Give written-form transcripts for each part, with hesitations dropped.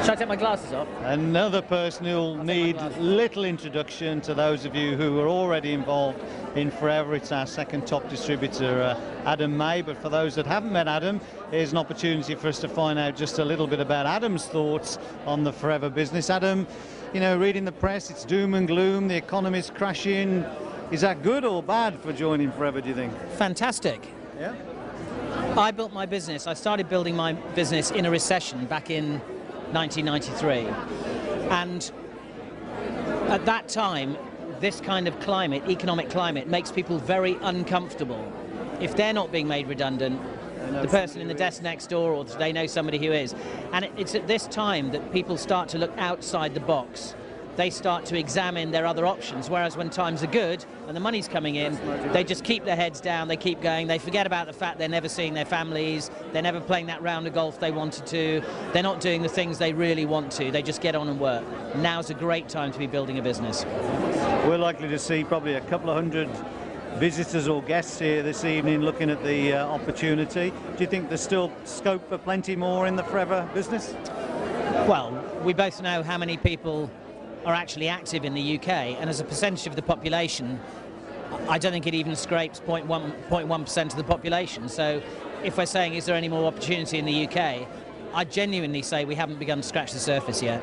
Should I take my glasses off? Another person who'll need little introduction to those of you who are already involved in Forever. It's our second top distributor, Adam May. But for those that haven't met Adam, here's an opportunity for us to find out just a little bit about Adam's thoughts on the Forever business. Adam, you know, reading the press, it's doom and gloom, the economy's crashing. Is that good or bad for joining Forever, do you think? Fantastic. Yeah. I built my business, I started building my business in a recession back in 1993, and at that time this kind of climate, economic climate, makes people very uncomfortable. If they're not being made redundant, the person in the desk next door, or they know somebody who is. And it's at this time that people start to look outside the box. They start to examine their other options, whereas when times are good and the money's coming in, they just keep their heads down, they keep going, they forget about the fact they're never seeing their families, they're never playing that round of golf they wanted to, they're not doing the things they really want to, they just get on and work. Now's a great time to be building a business. We're likely to see probably a couple of hundred visitors or guests here this evening looking at the opportunity. Do you think there's still scope for plenty more in the Forever business? Well, we both know how many people are actually active in the UK, and as a percentage of the population, I don't think it even scrapes 0.1% of the population. So if we're saying is there any more opportunity in the UK, I genuinely say we haven't begun to scratch the surface yet.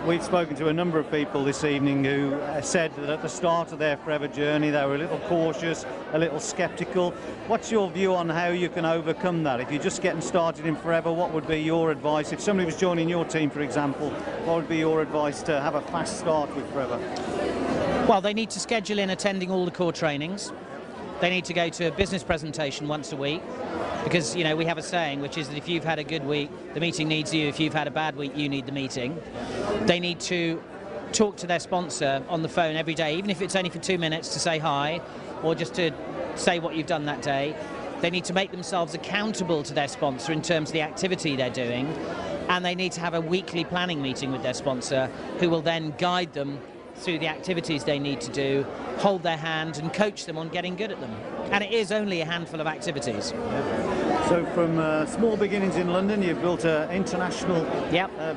We've spoken to a number of people this evening who said that at the start of their Forever journey they were a little cautious, a little sceptical. What's your view on how you can overcome that? If you're just getting started in Forever, what would be your advice? If somebody was joining your team, for example, what would be your advice to have a fast start with Forever? Well, they need to schedule in attending all the core trainings. They need to go to a business presentation once a week, because, you know, we have a saying, which is that if you've had a good week, the meeting needs you. If you've had a bad week, you need the meeting. They need to talk to their sponsor on the phone every day, even if it's only for 2 minutes, to say hi, or just to say what you've done that day. They need to make themselves accountable to their sponsor in terms of the activity they're doing, and they need to have a weekly planning meeting with their sponsor, who will then guide them through the activities they need to do, hold their hand and coach them on getting good at them. And it is only a handful of activities. So from small beginnings in London, you've built an international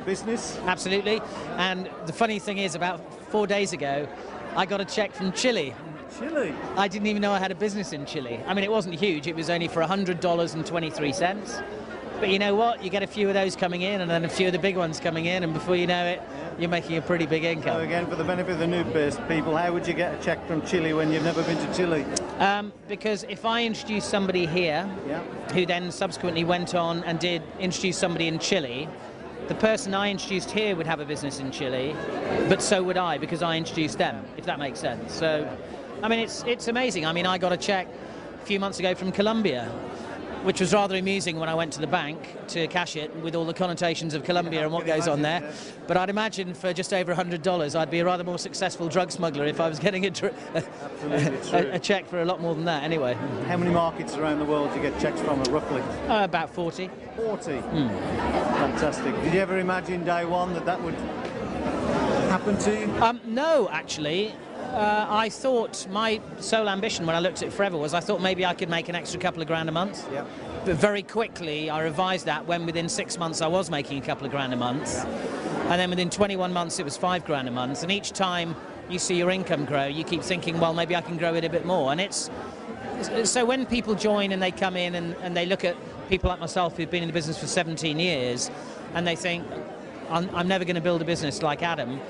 business? Absolutely. And the funny thing is, about 4 days ago, I got a check from Chile. Chile? I didn't even know I had a business in Chile. I mean, it wasn't huge. It was only for $100.23. But you know what? You get a few of those coming in, and then a few of the big ones coming in, and before you know it, you're making a pretty big income. So again, for the benefit of the new people, how would you get a check from Chile when you've never been to Chile? Because if I introduce somebody here, who then subsequently went on and did introduce somebody in Chile, the person I introduced here would have a business in Chile, but so would I, because I introduced them, if that makes sense. So, I mean, it's amazing. I mean, I got a check a few months ago from Colombia, which was rather amusing when I went to the bank to cash it, with all the connotations of Colombia and what goes on there. But I'd imagine for just over $100, I'd be a rather more successful drug smuggler if I was getting a check for a lot more than that anyway. How many markets around the world do you get checks from, roughly? About 40. 40? Fantastic. Did you ever imagine day one that would happen to you? No, actually. I thought my sole ambition when I looked at Forever was I thought maybe I could make an extra couple of grand a month. But very quickly I revised that when within 6 months I was making a couple of grand a month. And then within 21 months it was 5 grand a month. And each time you see your income grow, you keep thinking, well, maybe I can grow it a bit more. And so when people join and they come in and they look at people like myself who've been in the business for 17 years and they think, I'm never going to build a business like Adam.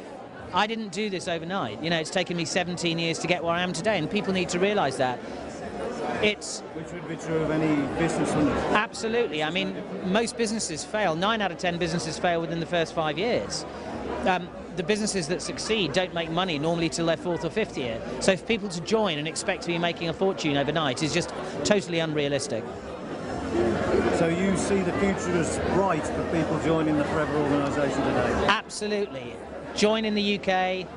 I didn't do this overnight. You know, it's taken me 17 years to get where I am today, and people need to realise that. Which would be true of any business, wouldn't it? Absolutely. I mean, most businesses fail. 9 out of 10 businesses fail within the first 5 years. The businesses that succeed don't make money normally till their 4th or 5th year. So for people to join and expect to be making a fortune overnight is just totally unrealistic. So you see the future as bright for people joining the Forever organisation today? Absolutely. Join in the UK,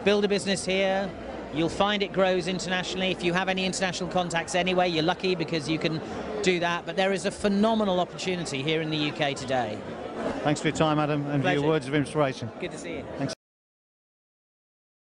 build a business here. You'll find it grows internationally. If you have any international contacts anyway, you're lucky because you can do that. But there is a phenomenal opportunity here in the UK today. Thanks for your time, Adam, and for your words of inspiration. Good to see you. Thanks.